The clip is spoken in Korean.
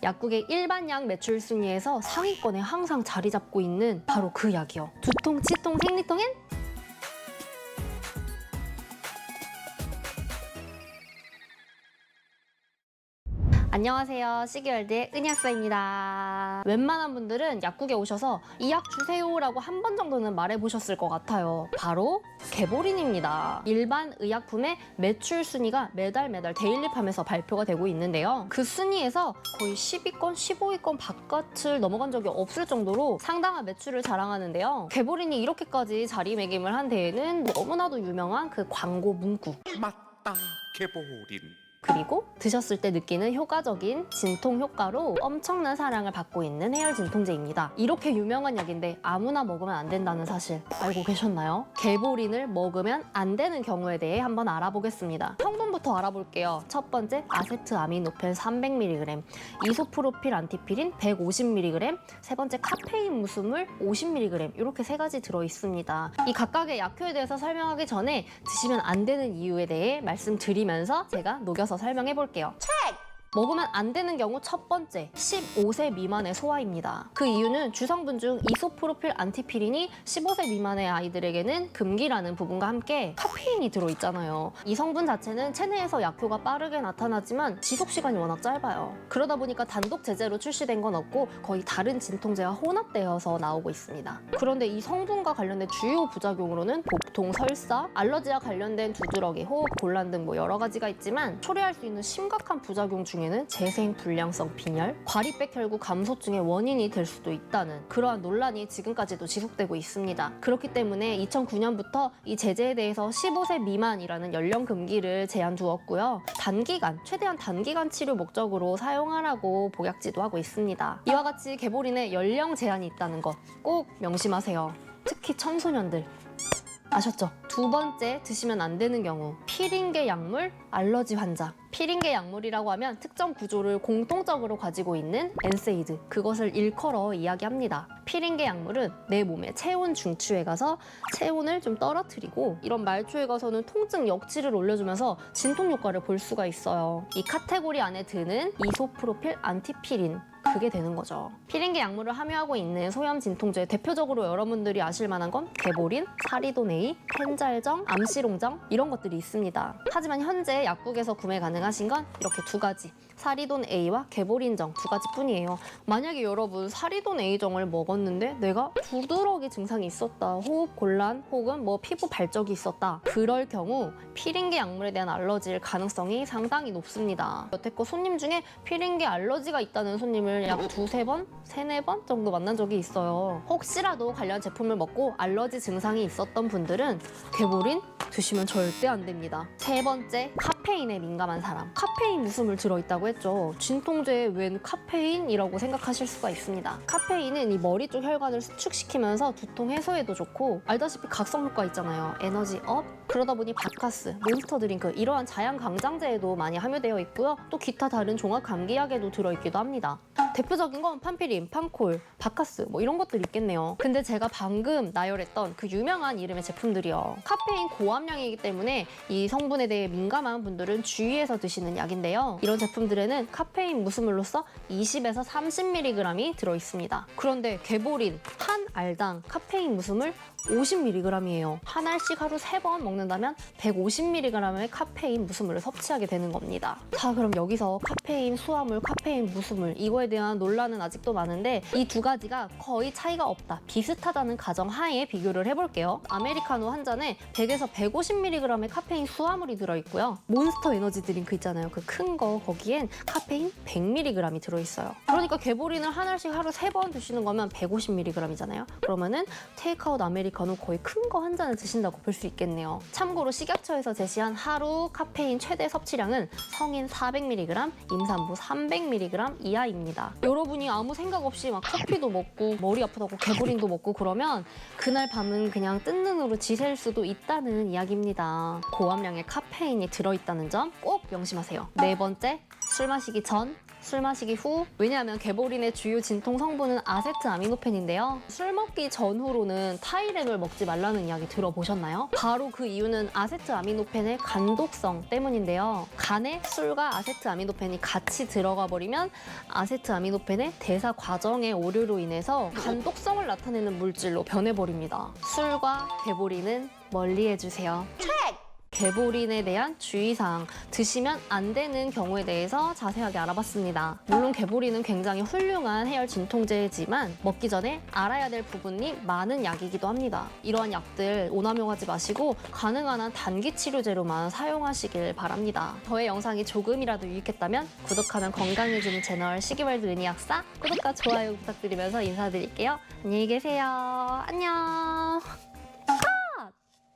약국의 일반약 매출 순위에서 상위권에 항상 자리 잡고 있는 바로 그 약이요. 두통, 치통, 생리통엔 안녕하세요. 시기월드의 은약사입니다. 웬만한 분들은 약국에 오셔서 이 약 주세요라고 한 번 정도는 말해보셨을 것 같아요. 바로 개보린입니다. 일반 의약품의 매출 순위가 매달 데일리팜에서 발표가 되고 있는데요. 그 순위에서 거의 10위권, 15위권 바깥을 넘어간 적이 없을 정도로 상당한 매출을 자랑하는데요. 개보린이 이렇게까지 자리매김을 한 데에는 너무나도 유명한 그 광고 문구. 맞다, 개보린. 그리고 드셨을 때 느끼는 효과적인 진통 효과로 엄청난 사랑을 받고 있는 해열 진통제입니다. 이렇게 유명한 약인데 아무나 먹으면 안 된다는 사실 알고 계셨나요? 개보린을 먹으면 안 되는 경우에 대해 한번 알아보겠습니다. 성분부터 알아볼게요. 첫 번째, 아세트아미노펜 300mg, 이소프로필 안티피린 150mg, 세 번째, 카페인 무수물 50mg, 이렇게 세 가지 들어있습니다. 이 각각의 약효에 대해서 설명하기 전에 드시면 안 되는 이유에 대해 말씀드리면서 제가 녹여서 설명해 볼게요. 먹으면 안 되는 경우 첫 번째, 15세 미만의 소아입니다. 그 이유는 주성분 중 이소프로필 안티피린이 15세 미만의 아이들에게는 금기라는 부분과 함께 카페인이 들어있잖아요. 이 성분 자체는 체내에서 약효가 빠르게 나타나지만 지속시간이 워낙 짧아요. 그러다 보니까 단독 제제로 출시된 건 없고 거의 다른 진통제와 혼합되어서 나오고 있습니다. 그런데 이 성분과 관련된 주요 부작용으로는 복통, 설사, 알러지와 관련된 두드러기, 호흡 곤란 등 여러 가지가 있지만 초래할 수 있는 심각한 부작용 중에는 재생 불량성 빈혈, 과립백 혈구 감소증의 원인이 될 수도 있다는 그러한 논란이 지금까지도 지속되고 있습니다. 그렇기 때문에 2009년부터 이 제제에 대해서 15세 미만이라는 연령 금기를 제한 두었고요. 단기간, 최대한 단기간 치료 목적으로 사용하라고 복약지도 하고 있습니다. 이와 같이 개보린에 연령 제한이 있다는 것 꼭 명심하세요. 특히 청소년들. 아셨죠? 두 번째, 드시면 안 되는 경우 피링계 약물 알러지 환자. 피링계 약물이라고 하면 특정 구조를 공통적으로 가지고 있는 엔세이드, 그것을 일컬어 이야기합니다. 피링계 약물은 내 몸의 체온 중추에 가서 체온을 좀 떨어뜨리고 이런 말초에 가서는 통증 역치를 올려주면서 진통 효과를 볼 수가 있어요. 이 카테고리 안에 드는 이소프로필 안티피린, 그게 되는 거죠. 피링계 약물을 함유하고 있는 소염 진통제, 대표적으로 여러분들이 아실 만한 건 개보린, 사리돈 A, 펜잘정, 암시롱정 이런 것들이 있습니다. 하지만 현재 약국에서 구매 가능하신 건 이렇게 두 가지, 사리돈 A와 개보린정 두 가지뿐이에요. 만약에 여러분 사리돈 A정을 먹었는데 내가 두드러기 증상이 있었다, 호흡 곤란 혹은 피부 발적이 있었다, 그럴 경우 피링계 약물에 대한 알러지일 가능성이 상당히 높습니다. 여태껏 손님 중에 피링계 알러지가 있다는 손님을 약 두세 번, 세네 번 정도 만난 적이 있어요. 혹시라도 관련 제품을 먹고 알러지 증상이 있었던 분들은 개보린 드시면 절대 안 됩니다. 세 번째, 카페인에 민감한 사람. 카페인 무수물 들어있다고 했죠. 진통제에 웬 카페인이라고 생각하실 수가 있습니다. 카페인은 이 머리 쪽 혈관을 수축시키면서 두통 해소에도 좋고, 알다시피 각성 효과 있잖아요. 에너지 업. 그러다 보니 바카스, 몬스터 드링크 이러한 자양 강장제에도 많이 함유되어 있고요. 또 기타 다른 종합 감기약에도 들어있기도 합니다. 대표적인 건 판피린, 판콜, 바카스 이런 것들이 있겠네요. 근데 제가 방금 나열했던 그 유명한 이름의 제품들이요, 카페인 고함량이기 때문에 이 성분에 대해 민감한 분들은 주의해서 드시는 약인데요. 이런 제품들에는 카페인 무수물로서 20에서 30mg이 들어있습니다. 그런데 개보린 한 알당 카페인 무수물 50mg이에요. 한 알씩 하루 3번 먹는다면 150mg의 카페인 무수물을 섭취하게 되는 겁니다. 자, 그럼 여기서 카페인 수화물, 카페인 무수물, 이거에 대한 논란은 아직도 많은데 이 두 가지가 거의 차이가 없다, 비슷하다는 가정하에 비교를 해볼게요. 아메리카노 한 잔에 100에서 150mg의 카페인 수화물이 들어있고요. 몬스터 에너지 드링크 있잖아요, 그 큰 거, 거기엔 카페인 100mg이 들어있어요. 그러니까 개보린을 한 알씩 하루 3번 드시는 거면 150mg이잖아요. 그러면은 테이크아웃 아메리카노 거의 큰 거 한 잔을 드신다고 볼 수 있겠네요. 참고로 식약처에서 제시한 하루 카페인 최대 섭취량은 성인 400mg, 임산부 300mg 이하입니다. 여러분이 아무 생각 없이 막 커피도 먹고 머리 아프다고 개보린도 먹고 그러면 그날 밤은 그냥 뜬 눈으로 지샐 수도 있다는 이야기입니다. 고함량의 카페인이 들어있다는 점 꼭 명심하세요. 네 번째, 술 마시기 전 술 마시기 후, 왜냐하면 개보린의 주요 진통 성분은 아세트아미노펜인데요. 술 먹기 전후로는 타이레놀 먹지 말라는 이야기 들어보셨나요? 바로 그 이유는 아세트아미노펜의 간독성 때문인데요. 간에 술과 아세트아미노펜이 같이 들어가 버리면 아세트아미노펜의 대사 과정의 오류로 인해서 간독성을 나타내는 물질로 변해버립니다. 술과 개보린은 멀리해주세요. 개보린에 대한 주의사항, 드시면 안 되는 경우에 대해서 자세하게 알아봤습니다. 물론 개보린은 굉장히 훌륭한 해열 진통제지만 먹기 전에 알아야 될 부분이 많은 약이기도 합니다. 이러한 약들 오남용하지 마시고 가능한 한 단기 치료제로만 사용하시길 바랍니다. 저의 영상이 조금이라도 유익했다면 구독하면 건강해지는 채널 시기월드 은희약사 구독과 좋아요 부탁드리면서 인사드릴게요. 안녕히 계세요. 안녕.